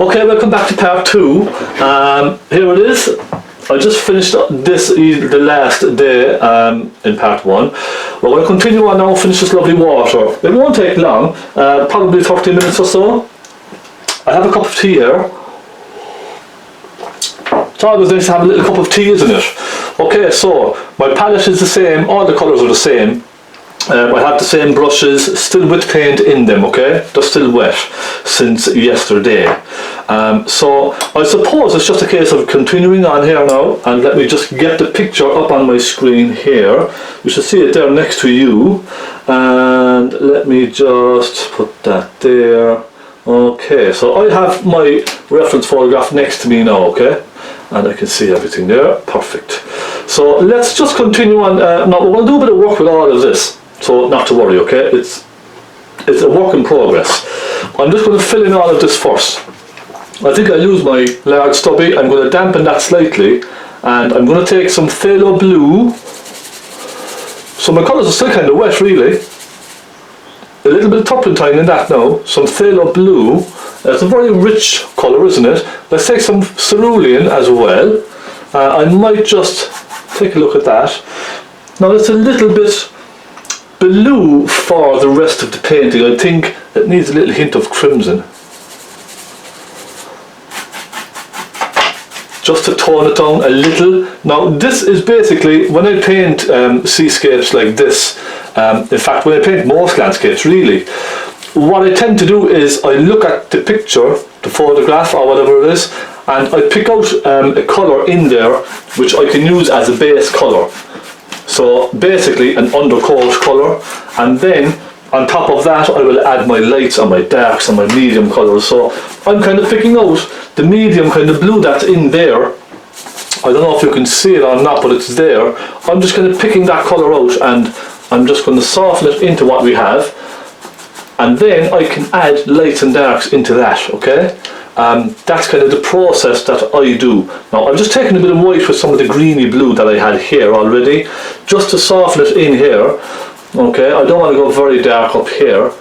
Okay, welcome back to part 2. Here it is. I just finished this the last day in part 1. We're going to continue on now, finish this lovely water. It won't take long, probably 30 minutes or so. I have a cup of tea here. It's always nice to have a little cup of tea, isn't it? Okay, so my palette is the same, all the colours are the same. I have the same brushes, still with paint in them, okay? They're still wet since yesterday. So I suppose it's just a case of continuing on here now, and let me just get the picture up on my screen here. You should see it there next to you. And let me just put that there. Okay, so I have my reference photograph next to me now, okay? And I can see everything there, perfect. So let's just continue on. Now we're going to do a bit of work with all of this. So not to worry, okay? It's a work in progress. I'm just going to fill in all of this first. I think I'll use my large stubby. I'm going to dampen that slightly, and I'm going to take some phaylo blue. So my colours are still kind of wet, really. A little bit of turpentine in that now. Some phaylo blue. It's a very rich colour, isn't it? Let's take some cerulean as well. I might just take a look at that. Now it's a little bit blue for the rest of the painting. I think it needs a little hint of crimson, just to tone it down a little. Now this is basically when I paint seascapes like this, in fact when I paint most landscapes really, what I tend to do is I look at the picture, the photograph or whatever it is, and I pick out a colour in there which I can use as a base colour. So basically an undercoat colour, and then on top of that I will add my lights and my darks and my medium colours. So I'm kind of picking out the medium kind of blue that's in there. I don't know if you can see it or not, but it's there. I'm just kind of picking that colour out, and I'm just going to soften it into what we have, and then I can add lights and darks into that, okay? That's kind of the process that I do. Now I've just taken a bit of white with some of the greeny blue that I had here already, just to soften it in here. Okay, I don't want to go very dark up here.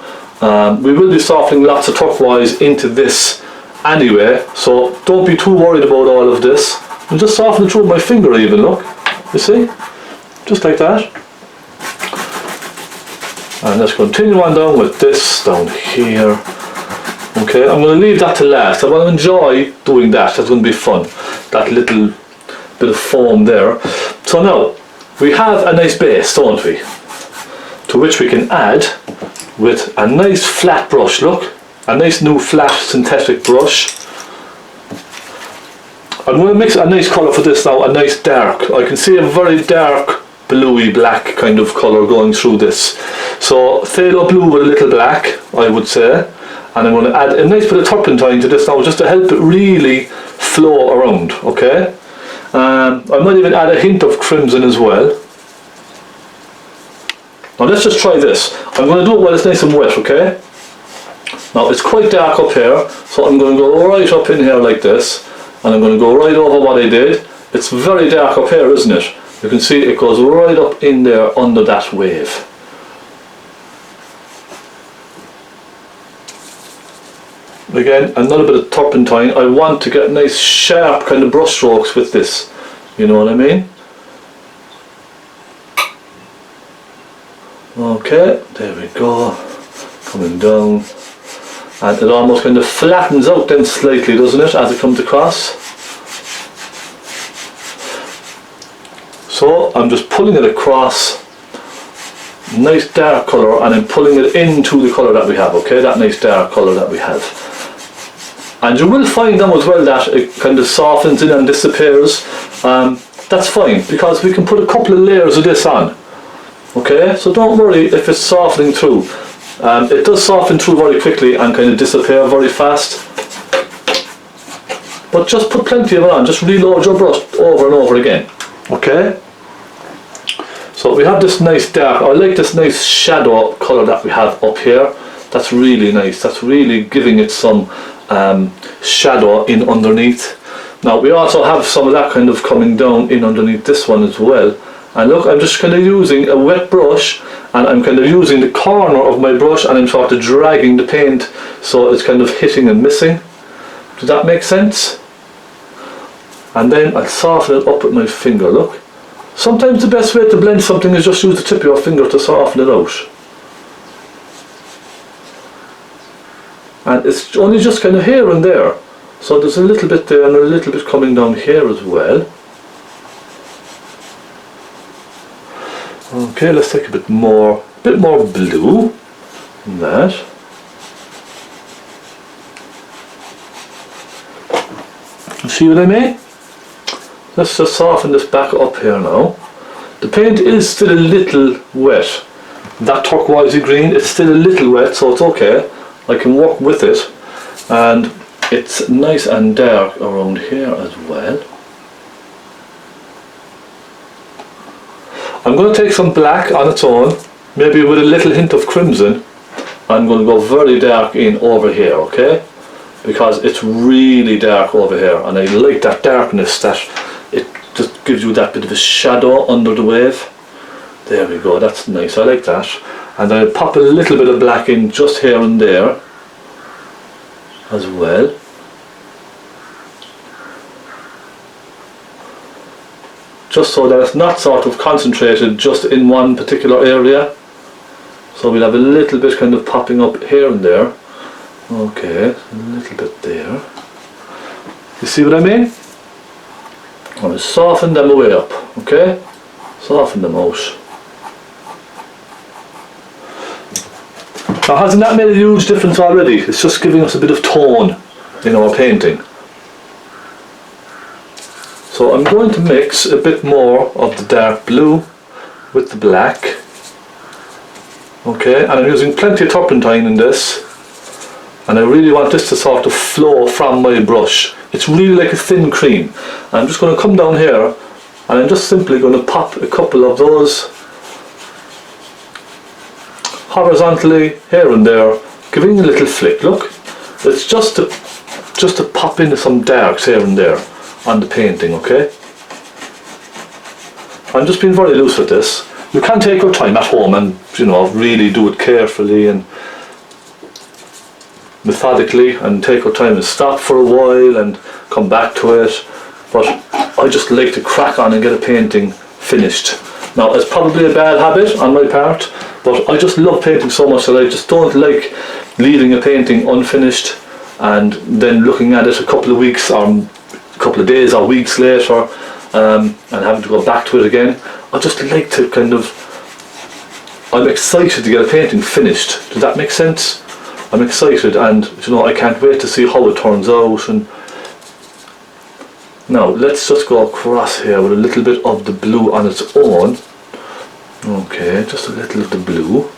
We will be softening lots of turquoise into this anyway, so don't be too worried about all of this. I'm just softening it through my finger even, look. You see? Just like that. And let's continue on down with this down here. Okay, I'm going to leave that to last. I want to enjoy doing that. That's going to be fun. That little bit of foam there. So now, we have a nice base, don't we? To which we can add with a nice flat brush, look. A nice new flat synthetic brush. I'm going to mix a nice colour for this now, a nice dark. I can see a very dark bluey black kind of colour going through this. So phaylo blue with a little black, I would say. And I'm going to add a nice bit of turpentine to this now, just to help it really flow around, okay? I might even add a hint of crimson as well. Now let's just try this. I'm going to do it while it's nice and wet, okay? Now it's quite dark up here, so I'm going to go right up in here like this, and I'm going to go right over what I did. It's very dark up here, isn't it? You can see it goes right up in there under that wave. Again, another bit of turpentine. I want to get nice sharp kind of brush strokes with this. You know what I mean? Okay, there we go. Coming down. And it almost kind of flattens out then slightly, doesn't it, as it comes across? So I'm just pulling it across. Nice dark colour, and I'm pulling it into the colour that we have, okay? That nice dark colour that we have. And you will find now as well that it kind of softens in and disappears. That's fine, because we can put a couple of layers of this on. Okay, so don't worry if it's softening through. It does soften through very quickly and kind of disappear very fast. But just put plenty of it on, just reload your brush over and over again. Okay? So we have this nice dark, I like this nice shadow colour that we have up here. That's really nice, that's really giving it some shadow in underneath. Now we also have some of that kind of coming down in underneath this one as well. And look, I'm just kind of using a wet brush, and I'm kind of using the corner of my brush, and I'm sort of dragging the paint so it's kind of hitting and missing. Does that make sense? And then I'll soften it up with my finger, look. Sometimes the best way to blend something is just use the tip of your finger to soften it out. And it's only just kind of here and there. So there's a little bit there and a little bit coming down here as well. Okay, let's take a bit more blue than that. See what I mean? Let's just soften this back up here now. The paint is still a little wet. That turquoisey green is still a little wet, so it's okay. I can work with it. And it's nice and dark around here as well. I'm going to take some black on its own, maybe with a little hint of crimson. I'm going to go very dark in over here, okay? Because it's really dark over here, and I like that darkness, that it just gives you that bit of a shadow under the wave. There we go, that's nice, I like that. And I'll pop a little bit of black in just here and there as well. Just so that it's not sort of concentrated just in one particular area. So we'll have a little bit kind of popping up here and there. Okay, a little bit there. You see what I mean? I'm going to soften them away up, okay? Soften them out. Now, hasn't that made a huge difference already? It's just giving us a bit of tone in our painting. So I'm going to mix a bit more of the dark blue with the black. Okay, and I'm using plenty of turpentine in this. And I really want this to sort of flow from my brush. It's really like a thin cream. I'm just going to come down here and I'm just simply going to pop a couple of those horizontally here and there, giving a little flick. Look, it's just to pop in some darks here and there on the painting, okay? I'm just being very loose with this. You can take your time at home and, you know, really do it carefully and methodically, and take your time and stop for a while and come back to it. But I just like to crack on and get a painting finished. Now, it's probably a bad habit on my part, but I just love painting so much that I just don't like leaving a painting unfinished and then looking at it a couple of weeks or a couple of days or weeks later and having to go back to it again. I just like to kind of, I'm excited to get a painting finished. Does that make sense? I'm excited, and you know, I can't wait to see how it turns out. And now let's just go across here with a little bit of the blue on its own. Okay, just a little of the blue.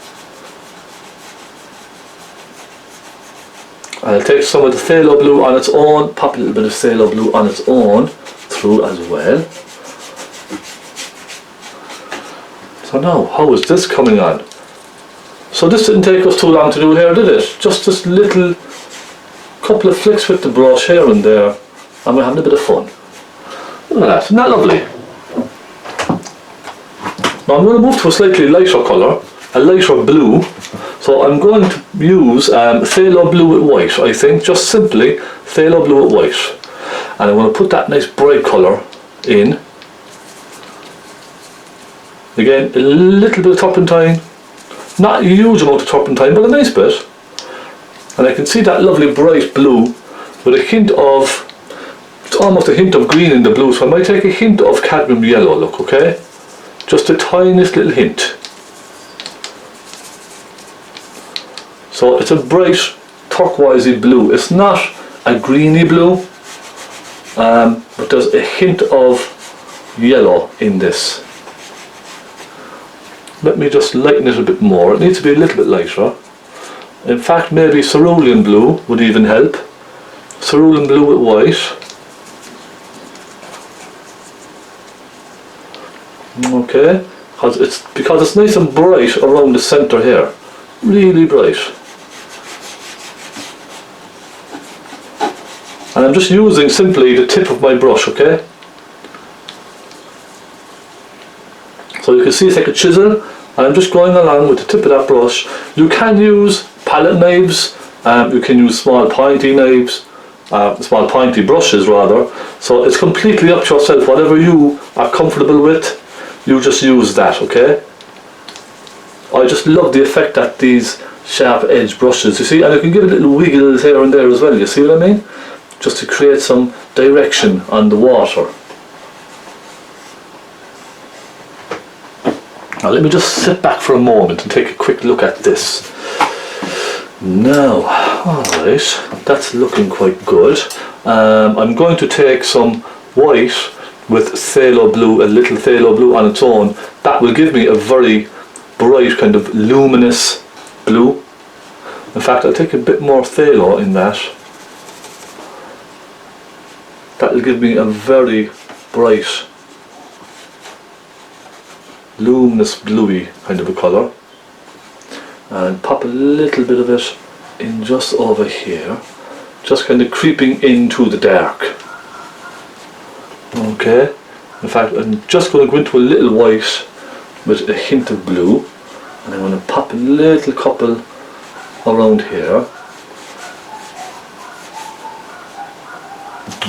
I'll take some of the phaylo blue on its own, pop a little bit of phaylo blue on its own through as well. So now, how is this coming on? So this didn't take us too long to do here, did it? Just this little couple of flicks with the brush here and there, and we're having a bit of fun. Look at that, isn't that lovely? Now I'm going to move to a slightly lighter colour, a lighter blue. So I'm going to use phaylo blue with white, I think, just simply phaylo blue with white. And I'm going to put that nice bright colour in. Again, a little bit of turpentine. Not a huge amount of turpentine, but a nice bit. And I can see that lovely bright blue with a hint of, it's almost a hint of green in the blue, so I might take a hint of cadmium yellow, look, okay? Just the tiniest little hint. So it's a bright turquoisey blue. It's not a greeny blue, but there's a hint of yellow in this. Let me just lighten it a bit more. It needs to be a little bit lighter. In fact, maybe cerulean blue would even help. Cerulean blue with white. Okay, because it's nice and bright around the centre here. Really bright. And I'm just using simply the tip of my brush, okay? So you can see it's like a chisel, and I'm just going along with the tip of that brush. You can use palette knives, you can use small pointy knives, small pointy brushes rather. So it's completely up to yourself. Whatever you are comfortable with, you just use that, okay? I just love the effect that these sharp edge brushes, you see, and you can give it little wiggles here and there as well, you see what I mean? Just to create some direction on the water. Now let me just sit back for a moment and take a quick look at this. Now, alright, that's looking quite good. I'm going to take some white with phthalo blue, a little phthalo blue on its own. That will give me a very bright kind of luminous blue. In fact, I'll take a bit more phthalo in that. That will give me a very bright luminous bluey kind of a colour, and pop a little bit of it in just over here, just kind of creeping into the dark. Okay, in fact I'm just going to go into a little white with a hint of blue, and I'm going to pop a little couple around here.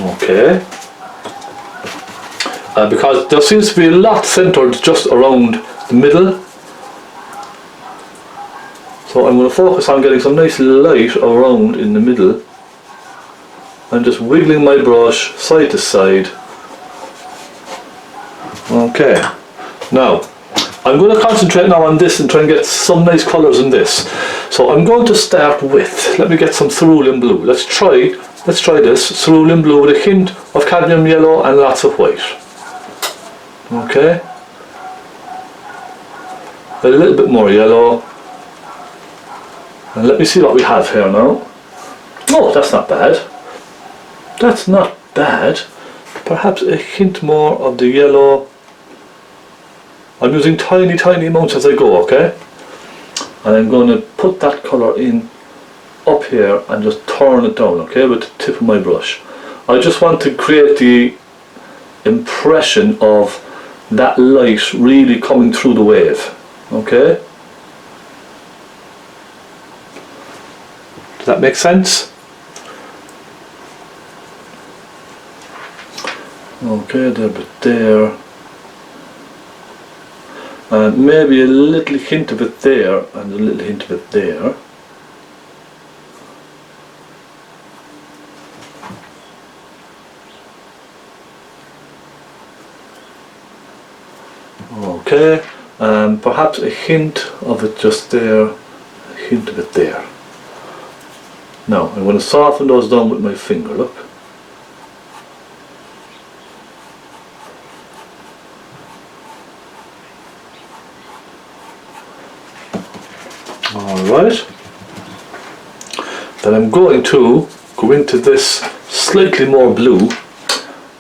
Okay. Because there seems to be a lot centred just around the middle, so I'm going to focus on getting some nice light around in the middle. I'm just wiggling my brush side to side. Okay, now I'm going to concentrate now on this and try and get some nice colours in this. So I'm going to start with, let me get some cerulean blue. Let's try this cerulean blue with a hint of cadmium yellow and lots of white. Okay, a little bit more yellow, and let me see what we have here now. Oh, that's not bad. That's not bad. Perhaps a hint more of the yellow. I'm using tiny amounts as I go, okay? And I'm going to put that colour in up here and just turn it down, okay, with the tip of my brush. I just want to create the impression of that light really coming through the wave, okay? Does that make sense? Okay, there, but there, and maybe a little hint of it there and a little hint of it there. Okay, and perhaps a hint of it just there, a hint of it there. Now I'm going to soften those down with my finger, look. Alright, then I'm going to go into this slightly more blue,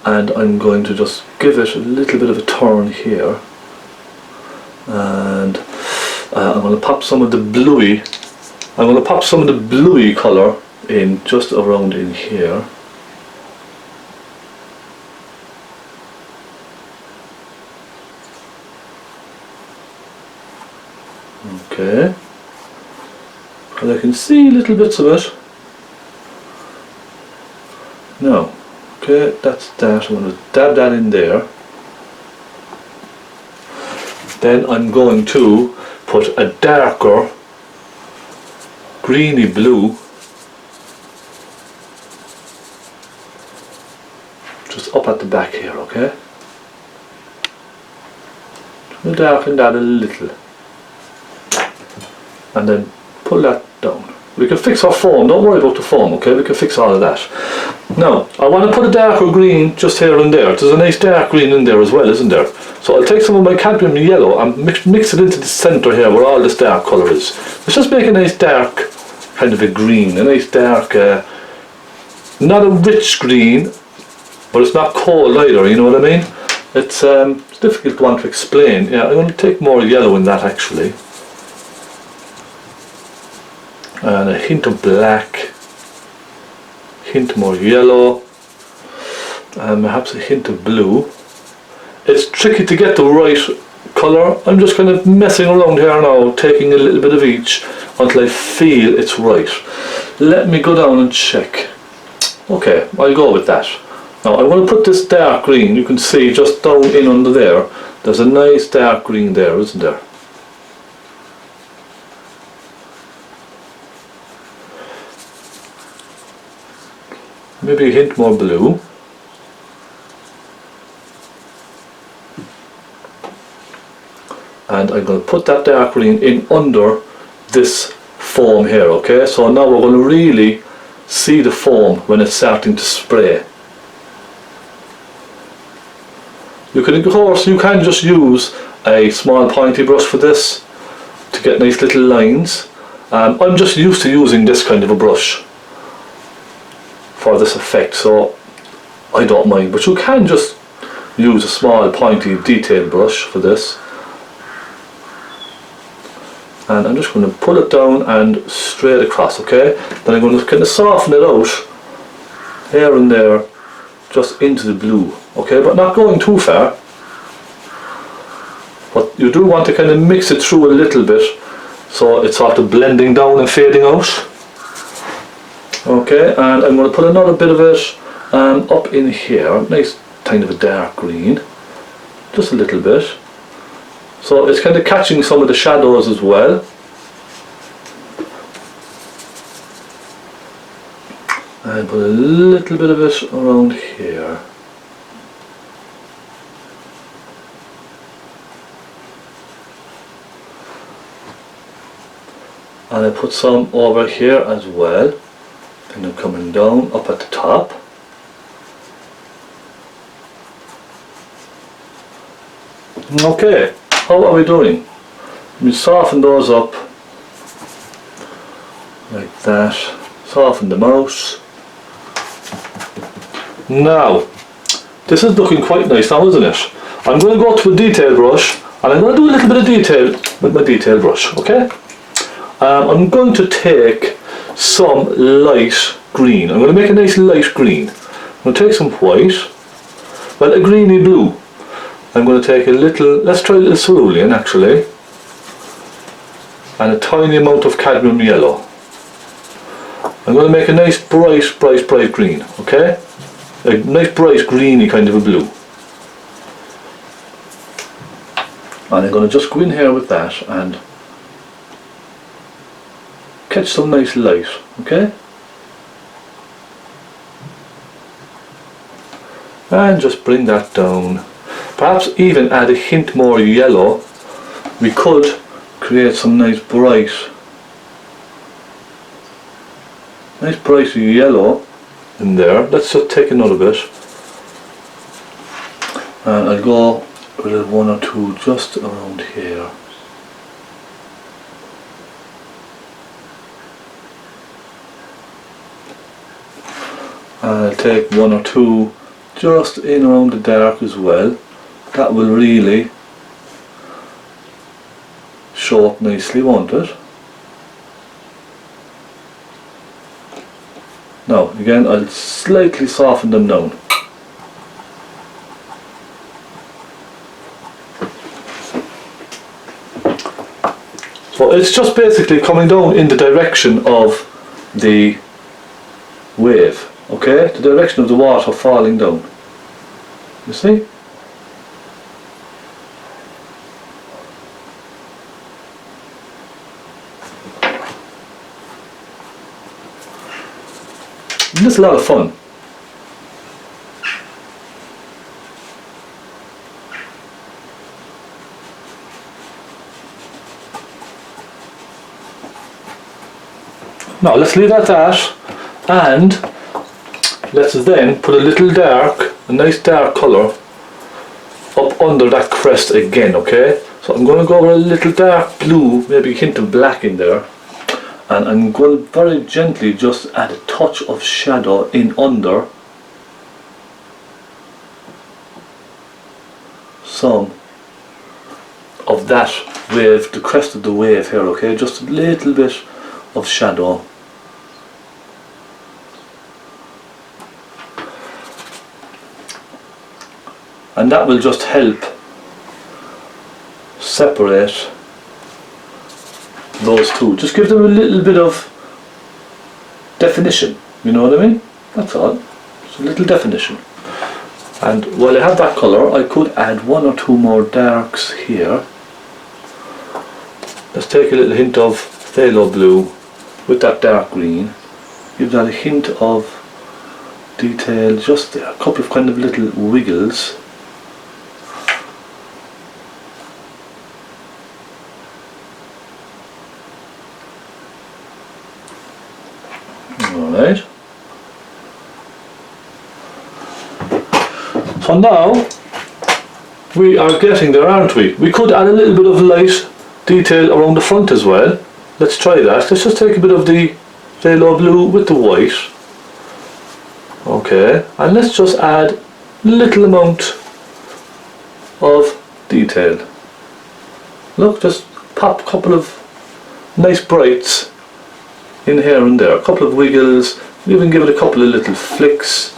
and I'm going to just give it a little bit of a turn here. And I'm going to pop some of the bluey, colour in just around in here. Okay, and I can see little bits of it. Now, okay, that's that. I'm going to dab that in there. Then I'm going to put a darker greeny blue just up at the back here, okay? We'll darken that a little, and then pull that down. We can fix our foam, don't worry about the foam, okay? We can fix all of that. Now, I want to put a darker green just here and there. There's a nice dark green in there as well, isn't there? So I'll take some of my cadmium yellow and mix it into the centre here where all this dark colour is. Let's just make a nice dark kind of a green, a nice dark, not a rich green, but it's not cold either, you know what I mean? It's difficult one to explain. Yeah, I'm going to take more yellow in that actually. And a hint of black, hint more yellow, and perhaps a hint of blue. It's tricky to get the right colour. I'm just kind of messing around here now, taking a little bit of each until I feel it's right. Let me go down and check. Okay, I'll go with that. Now I'm going to put this dark green, you can see just down in under there, there's a nice dark green there, isn't there? Maybe a hint more blue. And I'm going to put that dark green in under this foam here, okay? So now we're going to really see the foam when it's starting to spray. You can, of course, you can just use a small pointy brush for this to get nice little lines. I'm just used to using this kind of a brush for this effect, so I don't mind, but you can just use a small pointy detailed brush for this. And I'm just going to pull it down and straight across, okay? Then I'm going to kind of soften it out here and there, just into the blue, okay? But not going too far. But you do want to kind of mix it through a little bit, so it's sort of blending down and fading out. Okay, and I'm going to put another bit of it up in here, nice kind of a dark green, just a little bit. So it's kind of catching some of the shadows as well. And put a little bit of it around here. And I put some over here as well. And I'm coming down up at the top. Okay, how are we doing? We soften those up like that. Soften them out. Now, this is looking quite nice now, isn't it? I'm going to go to a detail brush and I'm going to do a little bit of detail with my detail brush, okay? I'm going to take some light green. I'm going to make a nice light green. I'm going to take some white, well, a greeny blue. I'm going to take a little, let's try a little cerulean actually, and a tiny amount of cadmium yellow. I'm going to make a nice bright green, okay? A nice bright greeny kind of a blue. And I'm going to just go in here with that and catch some nice light, okay? And just bring that down. Perhaps even add a hint more yellow. We could create some nice bright yellow in there. Let's just take another bit. And I'll go with one or two just around here. And I'll take one or two just in around the dark as well. That will really show up nicely, won't it? Now again, I'll slightly soften them down. So it's just basically coming down in the direction of the wave, okay? The direction of the water falling down. You see? And it's a lot of fun. Now let's leave that at that, and let's then put a little dark, a nice dark colour up under that crest again, okay? So I'm going to go with a little dark blue, maybe a hint of black in there. And I'm going to very gently just add a touch of shadow in under some of that wave, the crest of the wave here, okay? Just a little bit of shadow. And that will just help separate those two. Just give them a little bit of definition, you know what I mean? That's all. It's a little definition. And while I have that colour, I could add one or two more darks here. Let's take a little hint of phaylo blue with that dark green. Give that a hint of detail, just a couple of kind of little wiggles. Alright. So now we are getting there, aren't we? We could add a little bit of light detail around the front as well. Let's try that. Let's just take a bit of the phaylo blue with the white. Okay, and let's just add a little amount of detail. Look, just pop a couple of nice brights in here and there, a couple of wiggles, even give it a couple of little flicks.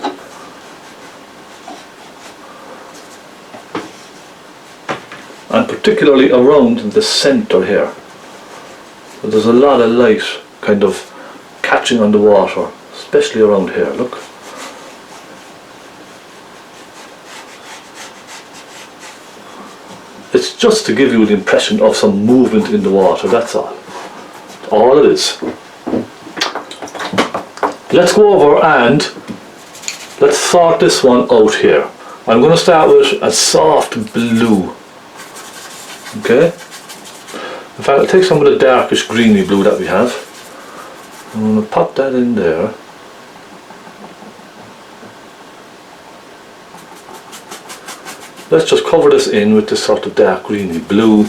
And particularly around the centre here. There's a lot of light kind of catching on the water, especially around here, look. It's just to give you the impression of some movement in the water, that's all. All it is. Let's go over and let's sort this one out here. I'm going to start with a soft blue. Okay? In fact, I'll take some of the darkish greeny blue that we have. I'm going to pop that in there. Let's just cover this in with this sort of dark greeny blue.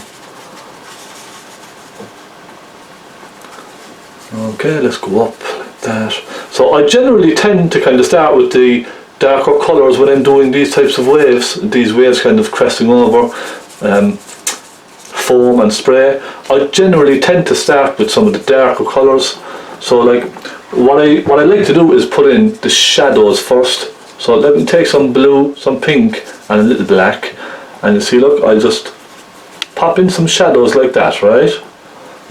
Okay, let's go up like that. So I generally tend to kind of start with the darker colours when I'm doing these types of waves. These waves kind of cresting over, foam and spray. I generally tend to start with some of the darker colours. So like what I like to do is put in the shadows first. So let me take some blue, some pink and a little black, and you see, look, I'll just pop in some shadows like that, right?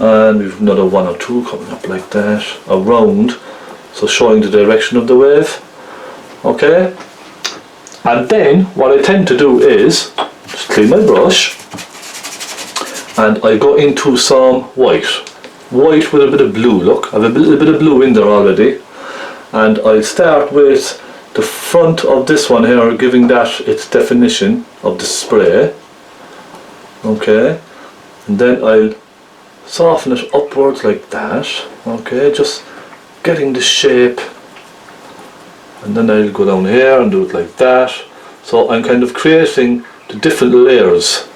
And we've another one or two coming up like that around, so showing the direction of the wave. Okay, and then what I tend to do is just clean my brush and I go into some white with a bit of blue. Look, I have a little bit of blue in there already, and I start with the front of this one here, giving that its definition of the spray. Okay, and then I'll soften it upwards like that. Okay, just getting the shape, and then I'll go down here and do it like that. So I'm kind of creating the different layers.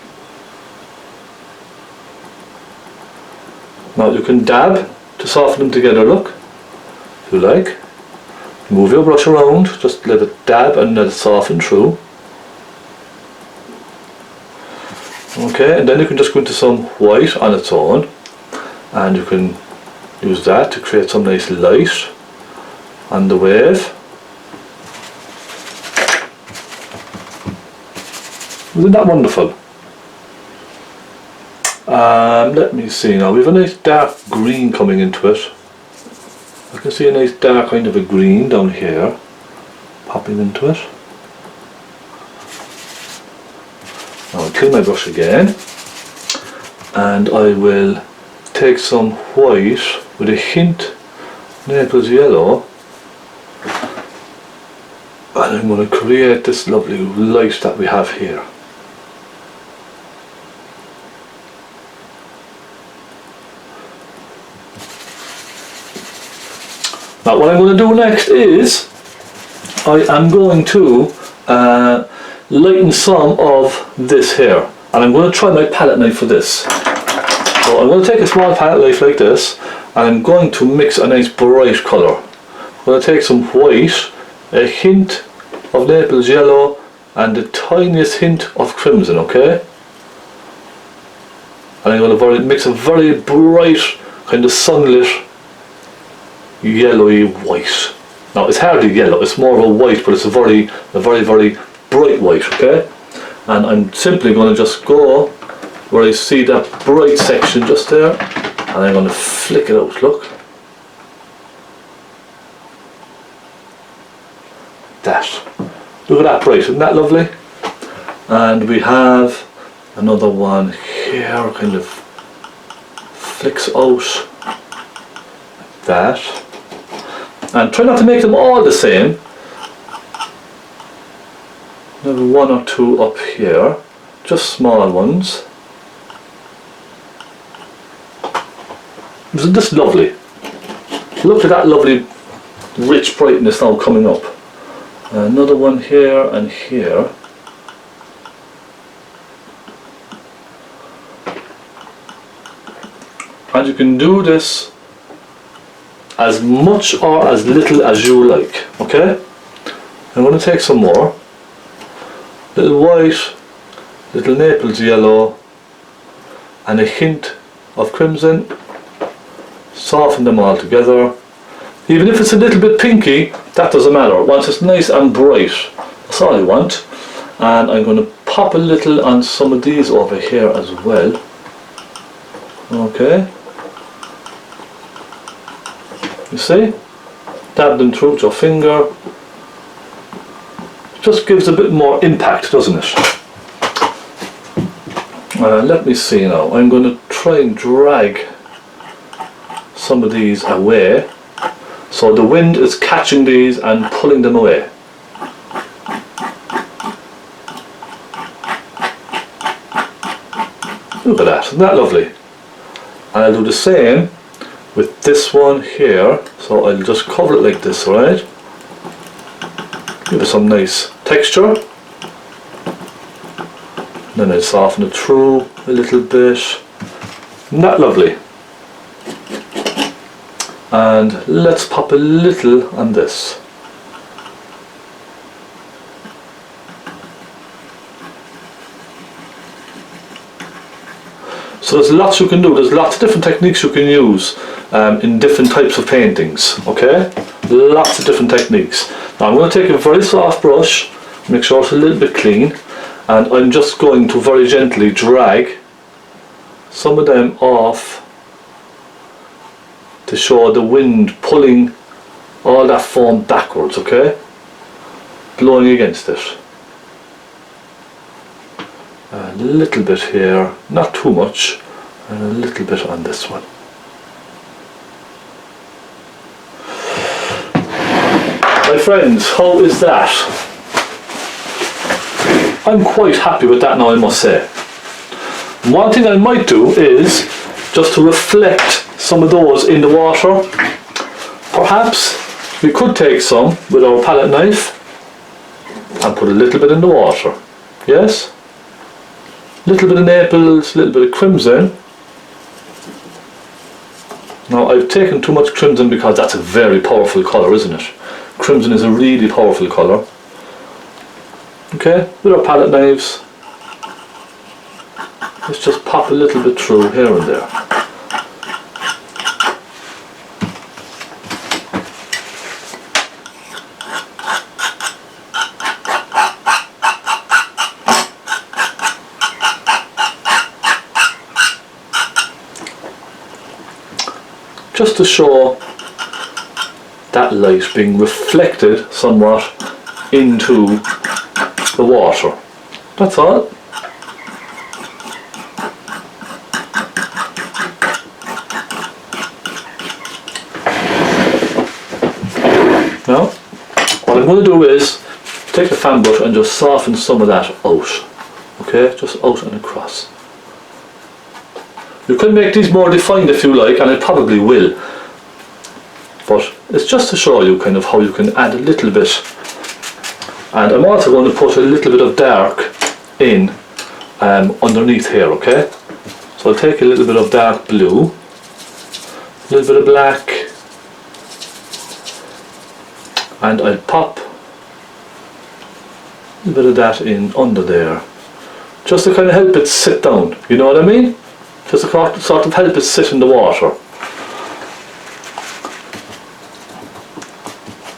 Now you can dab to soften them together, look, if you like. Move your brush around, just let it dab and let it soften through. Okay, and then you can just go into some white on its own, and you can use that to create some nice light on the wave. Isn't that wonderful? Let me see now, we have a nice dark green coming into it. I can see a nice dark kind of a green down here popping into it. Now I'll clean my brush again, and I will take some white with a hint Naples yellow, and I'm going to create this lovely light that we have here. Now what I'm going to do next is I am going to lighten some of this here, and I'm going to try my palette knife for this. So I'm going to take a small palette knife like this, and I'm going to mix a nice bright colour. I'm going to take some white, a hint of Naples yellow, and the tiniest hint of crimson, okay? And I'm going to mix a very bright, kind of sunlit, yellowy white. Now it's hardly yellow, it's more of a white, but it's a very bright white, okay? And I'm simply going to just go where I see that bright section just there, and I'm going to flick it out, look. that. Look at that bright, isn't that lovely? And we have another one here, kind of flicks out like that. And try not to make them all the same. Maybe one or two up here, just small ones. Isn't this lovely? Look at that lovely rich brightness now coming up. Another one here and here. And you can do this as much or as little as you like, okay? I'm going to take some more. Little white, little Naples yellow, and a hint of crimson. Soften them all together. Even if it's a little bit pinky, that doesn't matter. Once it's nice and bright, that's all I want. And I'm going to pop a little on some of these over here as well. Okay. You see? Dab them through with your finger. Just gives a bit more impact, doesn't it? Let me see now. I'm going to try and drag some of these away. So the wind is catching these and pulling them away. Look at that, isn't that lovely? And I'll do the same with this one here. So I'll just cover it like this, right? Give it some nice texture. Then I'll soften it through a little bit. Isn't that lovely? And let's pop a little on this. So there's lots you can do, there's lots of different techniques you can use in different types of paintings, okay? Lots of different techniques. Now I'm going to take a very soft brush, make sure it's a little bit clean, and I'm just going to very gently drag some of them off to show the wind pulling all that foam backwards, okay? Blowing against it. A little bit here, not too much, and a little bit on this one. My friends, how is that? I'm quite happy with that now, I must say. One thing I might do is just to reflect some of those in the water. Perhaps we could take some with our palette knife and put a little bit in the water. Yes? Little bit of Naples, little bit of crimson. Now I've taken too much crimson because that's a very powerful colour, isn't it? Crimson is a really powerful colour. Okay, with our palette knives, let's just pop a little bit through here and there. Just to show that light being reflected somewhat into the water. That's all. Now, what I'm going to do is take the fan brush and just soften some of that out. Okay, just out and across. You can make these more defined if you like, and I probably will. But it's just to show you kind of how you can add a little bit. And I'm also going to put a little bit of dark in underneath here, okay? So I'll take a little bit of dark blue, a little bit of black, and I'll pop a little bit of that in under there, just to kind of help it sit down, you know what I mean? Just to sort of help it sit in the water.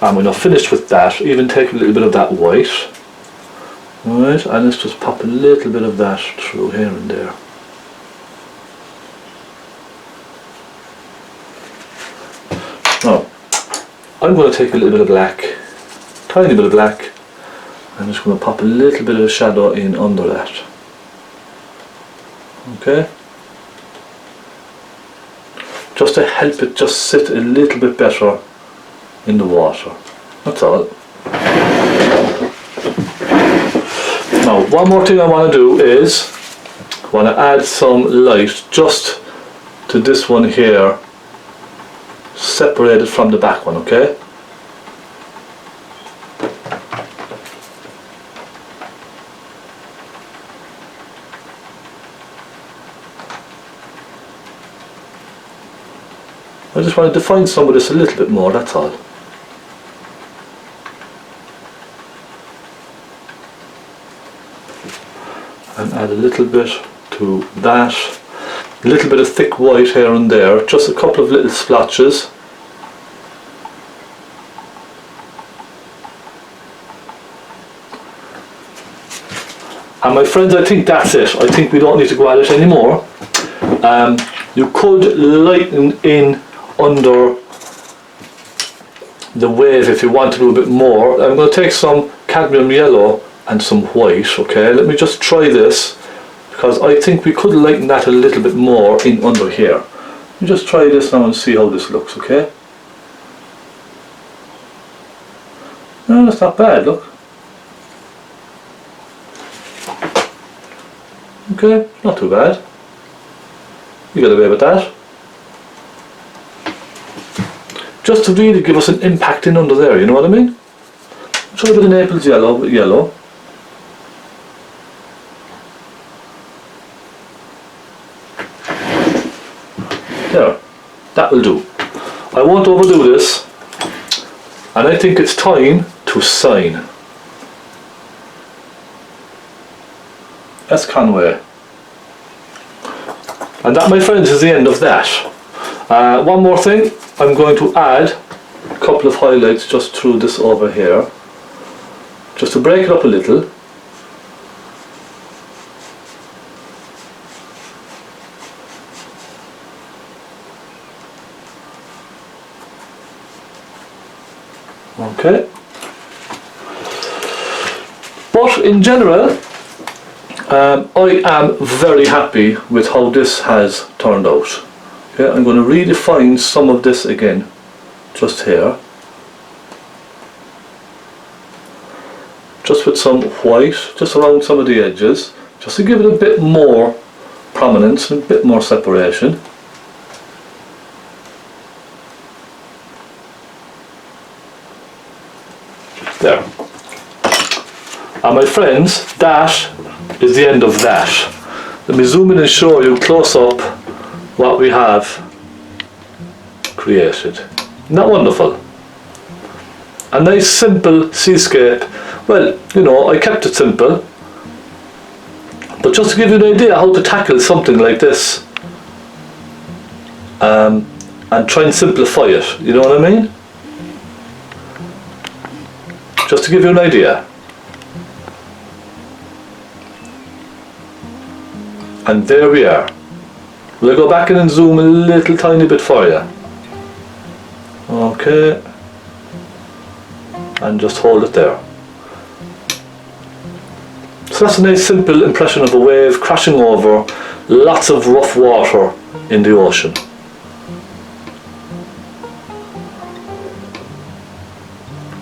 And when I've finished with that, even take a little bit of that white, right, and let's just pop a little bit of that through here and there. Now, I'm going to take a little bit of black, tiny bit of black. I'm just going to pop a little bit of shadow in under that. Okay, just to help it just sit a little bit better in the water. That's all. Now, one more thing I want to do is I want to add some light just to this one here, separated from the back one. Okay. I just want to define some of this a little bit more, that's all. And add a little bit to that. A little bit of thick white here and there, just a couple of little splotches. And my friends, I think that's it. I think we don't need to go at it anymore. You could lighten in under the wave if you want to do a bit more. I'm going to take some cadmium yellow and some white. Okay, let me just try this, because I think we could lighten that a little bit more in under here. Let me just try this now and see how this looks. Okay, no, that's not bad, look. Okay, not too bad. You get away with that. Just to really give us an impact in under there, you know what I mean? Try a bit of Naples yellow with yellow. There, that will do. I won't overdo this, and I think it's time to sign. That's Conway. And that, my friends, is the end of that. One more thing, I'm going to add a couple of highlights just through this over here, just to break it up a little. Okay. But in general, I am very happy with how this has turned out. Okay, I'm going to redefine some of this again, just here. Just with some white, just around some of the edges, just to give it a bit more prominence and a bit more separation. There. And my friends, that is the end of that. Let me zoom in and show you close up what we have created. Isn't that wonderful? A nice simple seascape. Well, you know, I kept it simple, but just to give you an idea how to tackle something like this, and try and simplify it, you know what I mean? Just to give you an idea. And there we are. Will I go back in and zoom a little tiny bit for you? Okay. And just hold it there. So that's a nice simple impression of a wave crashing over lots of rough water in the ocean.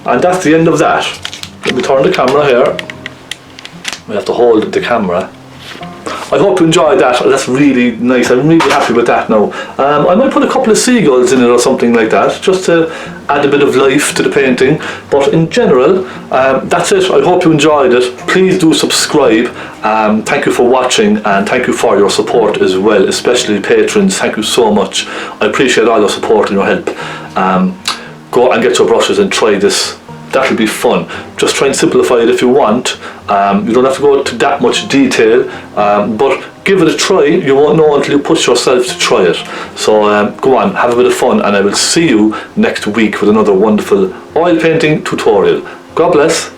And that's the end of that. Let me turn the camera here. We have to hold the camera. I hope you enjoyed that. That's really nice. I'm really happy with that now. I might put a couple of seagulls in it or something like that, just to add a bit of life to the painting. But in general, that's it. I hope you enjoyed it. Please do subscribe. Thank you for watching, and thank you for your support as well, especially patrons. Thank you so much. I appreciate all your support and your help. Go and get your brushes and try this. That'll be fun. Just try and simplify it if you want. You don't have to go into that much detail, but give it a try. You won't know until you push yourself to try it. So go on, have a bit of fun, and I will see you next week with another wonderful oil painting tutorial. God bless.